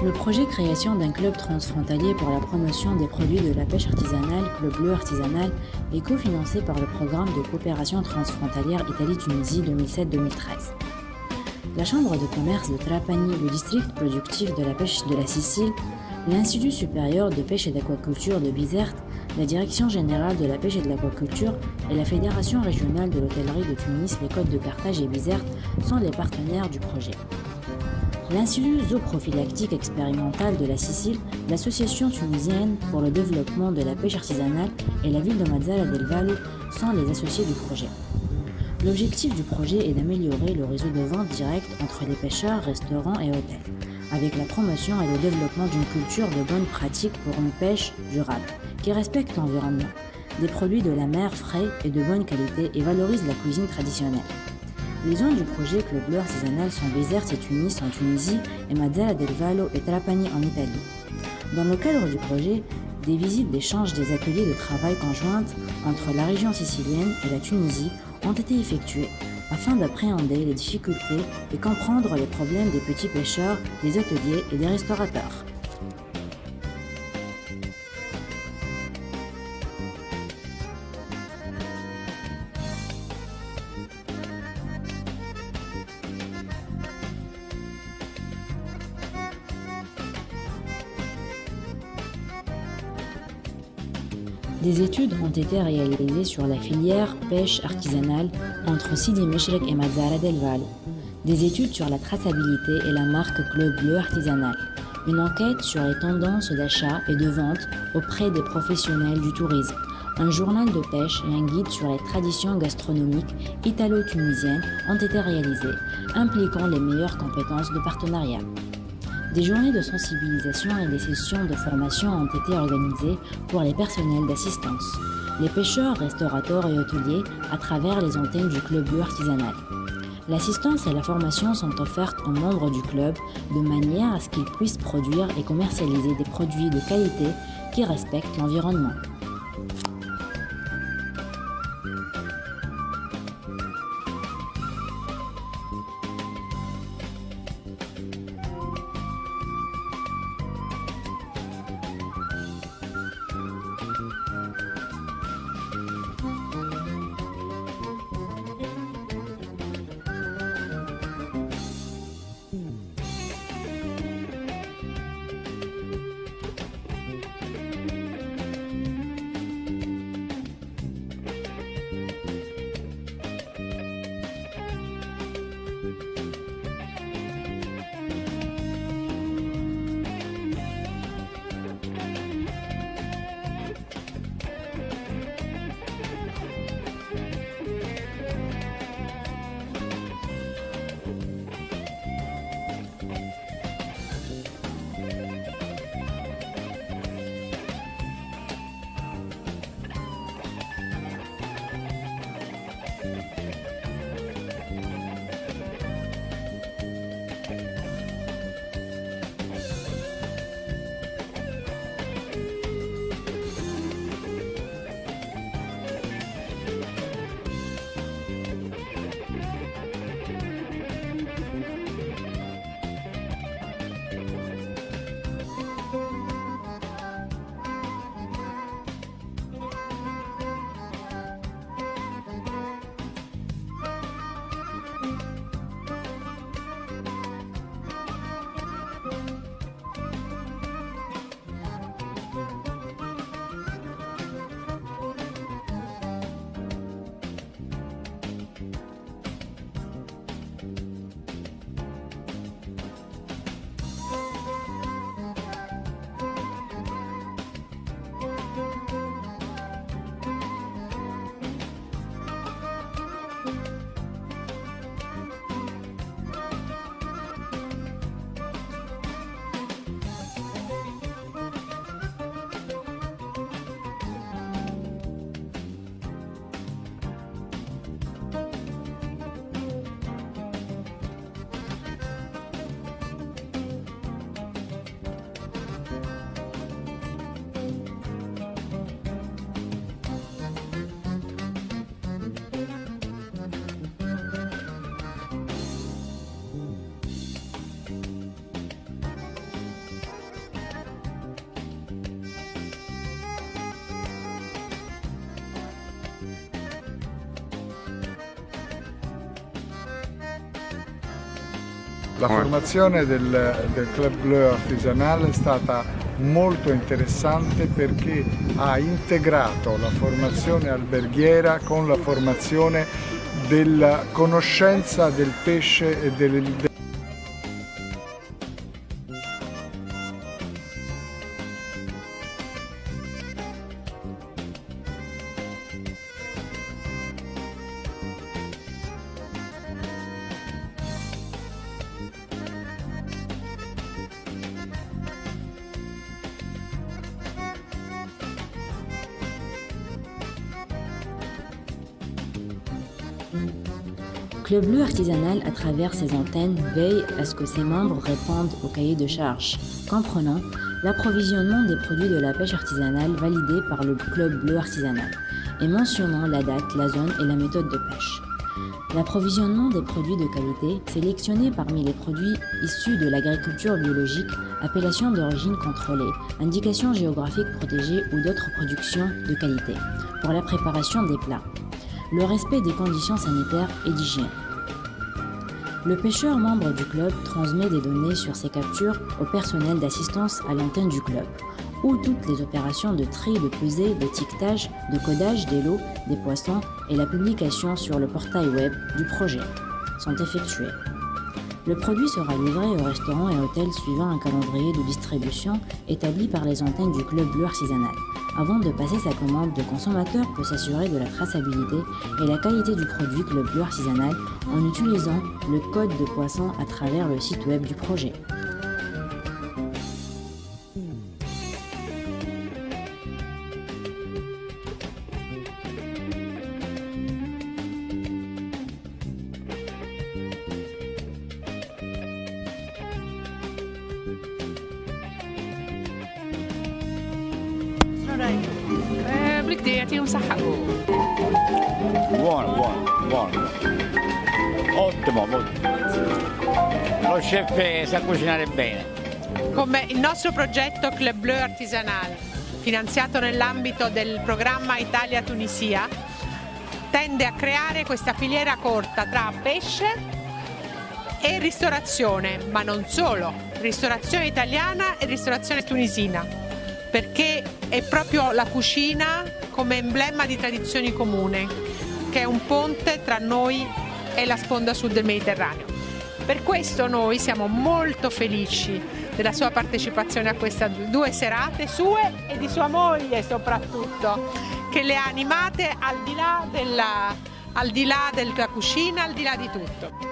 Le projet création d'un club transfrontalier pour la promotion des produits de la pêche artisanale, Club Bleu Artisanal, est cofinancé par le programme de coopération transfrontalière Italie-Tunisie 2007-2013. La Chambre de commerce de Trapani, le district productif de la pêche de la Sicile, l'Institut supérieur de pêche et d'aquaculture de Bizerte, la Direction générale de la pêche et de l'aquaculture et la Fédération régionale de l'hôtellerie de Tunis, les Côtes de Carthage et Bizerte sont les partenaires du projet. L'Institut zooprophylactique expérimental de la Sicile, l'Association tunisienne pour le développement de la pêche artisanale et la ville de Mazara del Vallo sont les associés du projet. L'objectif du projet est d'améliorer le réseau de vente directe entre les pêcheurs, restaurants et hôtels, avec la promotion et le développement d'une culture de bonnes pratiques pour une pêche durable, qui respecte l'environnement, des produits de la mer frais et de bonne qualité et valorise la cuisine traditionnelle. Les zones du projet Club Bleu Artisanal sont Bizerte et Tunis en Tunisie et Mazara del Vallo et Trapani en Italie. Dans le cadre du projet, des visites d'échange des ateliers de travail conjointes entre la région sicilienne et la Tunisie ont été effectuées afin d'appréhender les difficultés et comprendre les problèmes des petits pêcheurs, des hôteliers et des restaurateurs. Des études ont été réalisées sur la filière pêche artisanale entre Sidi Meshrek et Mazara del Vallo. Des études sur la traçabilité et la marque Club Bleu Artisanal. Une enquête sur les tendances d'achat et de vente auprès des professionnels du tourisme. Un journal de pêche et un guide sur les traditions gastronomiques italo-tunisiennes ont été réalisés, impliquant les meilleures compétences de partenariat. Des journées de sensibilisation et des sessions de formation ont été organisées pour les personnels d'assistance, les pêcheurs, restaurateurs et hôteliers à travers les antennes du Club Bleu Artisanal. L'assistance et la formation sont offertes aux membres du club de manière à ce qu'ils puissent produire et commercialiser des produits de qualité qui respectent l'environnement. La formazione del Club Bleu Artisanal è stata molto interessante perché ha integrato la formazione alberghiera con la formazione della conoscenza del pesce e del Club Bleu Artisanal, à travers ses antennes, veille à ce que ses membres répondent au cahier de charges, comprenant l'approvisionnement des produits de la pêche artisanale validés par le Club Bleu Artisanal et mentionnant la date, la zone et la méthode de pêche. L'approvisionnement des produits de qualité sélectionnés parmi les produits issus de l'agriculture biologique, appellation d'origine contrôlée, indications géographiques protégées ou d'autres productions de qualité pour la préparation des plats. Le respect des conditions sanitaires et d'hygiène. Le pêcheur membre du club transmet des données sur ses captures au personnel d'assistance à l'antenne du club, où toutes les opérations de tri, de pesée, d'étiquetage, de codage des lots, des poissons et la publication sur le portail web du projet sont effectuées. Le produit sera livré aux restaurants et hôtels suivant un calendrier de distribution établi par les antennes du Club Bleu Artisanal. Avant de passer sa commande, le consommateur peut s'assurer de la traçabilité et la qualité du produit Club Bleu Artisanal en utilisant le code de poisson à travers le site web du projet. بدك يعطيهم صحة. Buono. Ottimo. Lo chef sa cucinare bene. Come il nostro progetto Club Bleu Artisanal, finanziato nell'ambito del programma Italia-Tunisia, tende a creare questa filiera corta tra pesce e ristorazione, ma non solo, ristorazione italiana e ristorazione tunisina, perché è proprio la cucina come emblema di tradizioni comuni, che è un ponte tra noi e la sponda sud del Mediterraneo. Per questo noi siamo molto felici della sua partecipazione a queste 2 serate, sue e di sua moglie soprattutto, che le ha animate al di là della cucina, al di là di tutto.